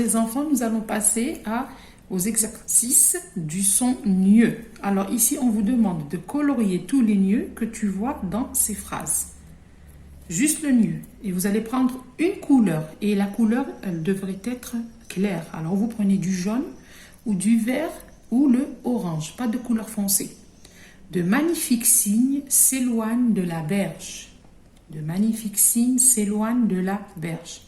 les enfants, nous allons passer aux exercices du son nieux. Alors ici, on vous demande de colorier tous les nieux que tu vois dans ces phrases. Juste le nieux. Et vous allez prendre une couleur. Et la couleur, elle devrait être claire. Alors vous prenez du jaune ou du vert ou le orange. Pas de couleur foncée. De magnifiques signes s'éloignent de la berge. De magnifiques signes s'éloignent de la berge.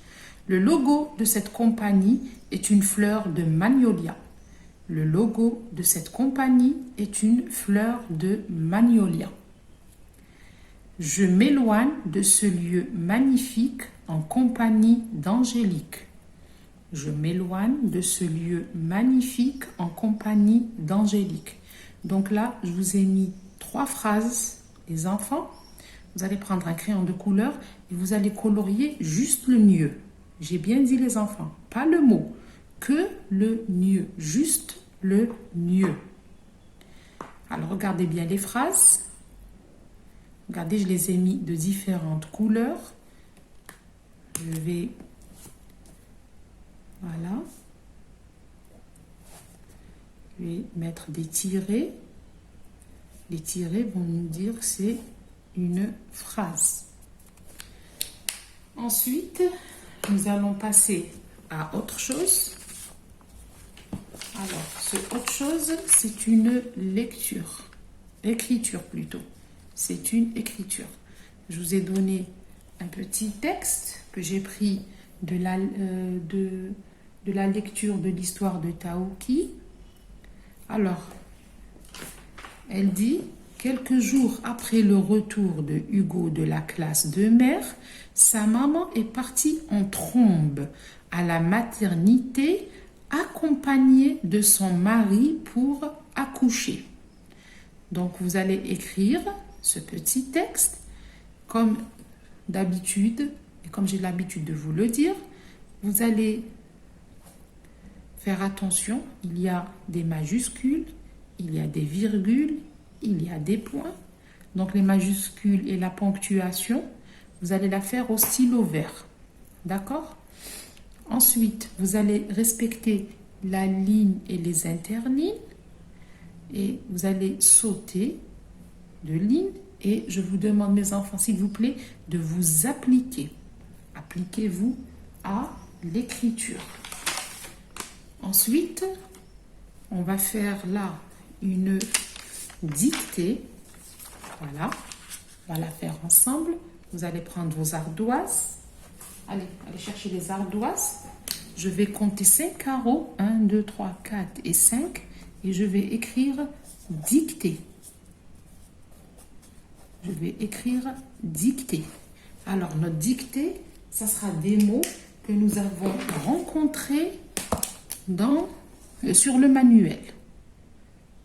Le logo de cette compagnie est une fleur de magnolia. Le logo de cette compagnie est une fleur de magnolia. Je m'éloigne de ce lieu magnifique en compagnie d'Angélique. Je m'éloigne de ce lieu magnifique en compagnie d'Angélique. Donc là, je vous ai mis 3 phrases, les enfants. Vous allez prendre un crayon de couleur et vous allez colorier juste le nieux. J'ai bien dit les enfants, pas le mot, que le nieux, juste le nieux. Alors regardez bien les phrases. Regardez, je les ai mis de différentes couleurs. Je vais... Voilà. Je vais mettre des tirets. Les tirets vont nous dire que c'est une phrase. Ensuite, nous allons passer à autre chose. Alors, ce autre chose, c'est une lecture. Écriture plutôt. C'est une écriture. Je vous ai donné un petit texte que j'ai pris de la lecture de l'histoire de Taouki. Alors, elle dit, quelques jours après le retour de Hugo de la classe de mer, sa maman est partie en trombe à la maternité accompagnée de son mari pour accoucher. Donc, vous allez écrire ce petit texte comme d'habitude, et comme j'ai l'habitude de vous le dire, vous allez faire attention, il y a des majuscules, il y a des virgules, il y a des points. Donc les majuscules et la ponctuation, vous allez la faire au stylo vert. D'accord? Ensuite, vous allez respecter la ligne et les interlignes. Et vous allez sauter de ligne. Et je vous demande, mes enfants, s'il vous plaît, de vous appliquer. Appliquez-vous à l'écriture. Ensuite, on va faire là une dictée. Voilà, on va la faire ensemble. Vous allez prendre vos ardoises. Allez chercher les ardoises. Je vais compter 5 carreaux. 1, 2, 3, 4 et 5. Et je vais écrire dictée. Je vais écrire dictée. Alors, notre dictée, ça sera des mots que nous avons rencontrés sur le manuel.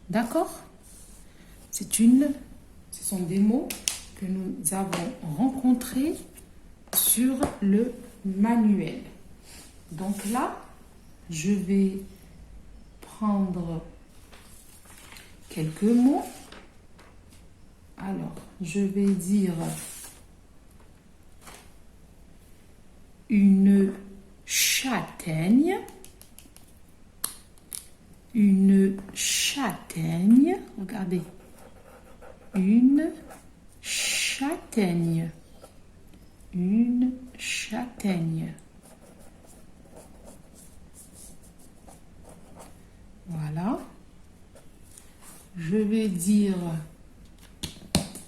D'accord? Ce sont des mots que nous avons rencontrés sur le manuel. Donc là, je vais prendre quelques mots. Alors, je vais dire une châtaigne. Une châtaigne. Regardez. Une châtaigne. Une châtaigne. Voilà. Je vais dire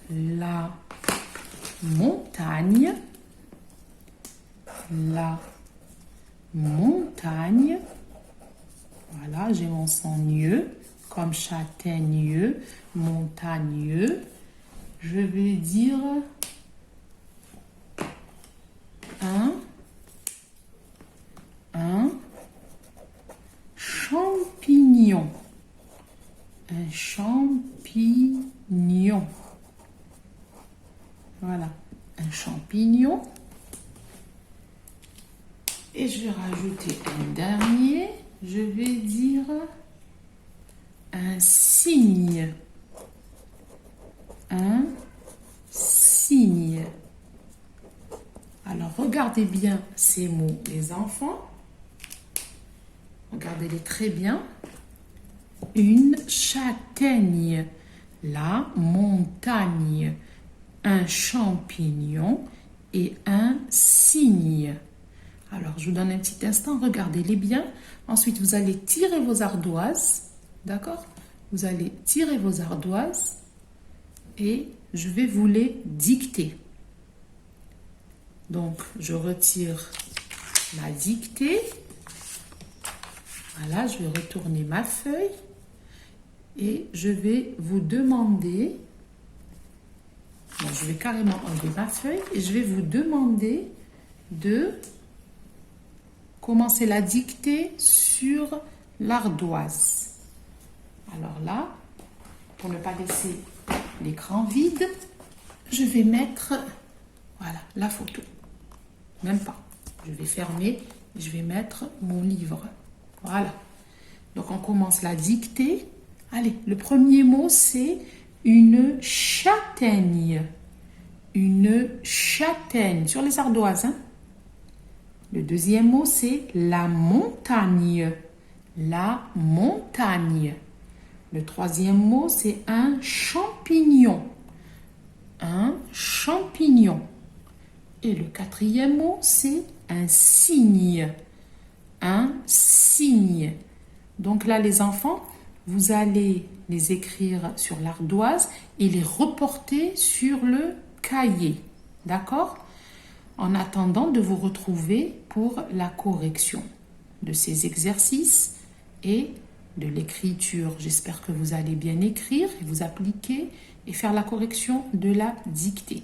la montagne. La montagne. Voilà, j'ai mon son nieux, comme châtaigneux, montagneux. Je vais dire un champignon. Un champignon. Voilà, un champignon. Et je vais rajouter un dernier. Je vais dire un cygne. Un cygne. Alors, regardez bien ces mots, les enfants. regardez-les très bien. Une châtaigne, la montagne, un champignon et un cygne. Alors, je vous donne un petit instant, regardez-les bien. Ensuite, vous allez tirer vos ardoises, d'accord? Vous allez tirer vos ardoises et je vais vous les dicter. Donc, je retire ma dictée. Voilà, je vais retourner ma feuille et je vais vous demander... Bon, je vais carrément enlever ma feuille et je vais vous demander de commencer la dictée sur l'ardoise. Alors là, pour ne pas laisser l'écran vide, je vais mettre, voilà, la photo. Même pas. Je vais fermer et je vais mettre mon livre. Voilà. Donc, on commence la dictée. Allez, le premier mot, c'est une châtaigne. Une châtaigne. Sur les ardoises, hein? Le deuxième mot, c'est la montagne. La montagne. Le troisième mot, c'est un champignon. Un champignon. Et le quatrième mot, c'est un cygne. Un cygne. Donc là, les enfants, vous allez les écrire sur l'ardoise et les reporter sur le cahier. D'accord? En attendant de vous retrouver pour la correction de ces exercices et de l'écriture. J'espère que vous allez bien écrire et vous appliquer et faire la correction de la dictée.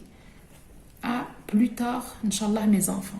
À plus tard, Inch'Allah, mes enfants.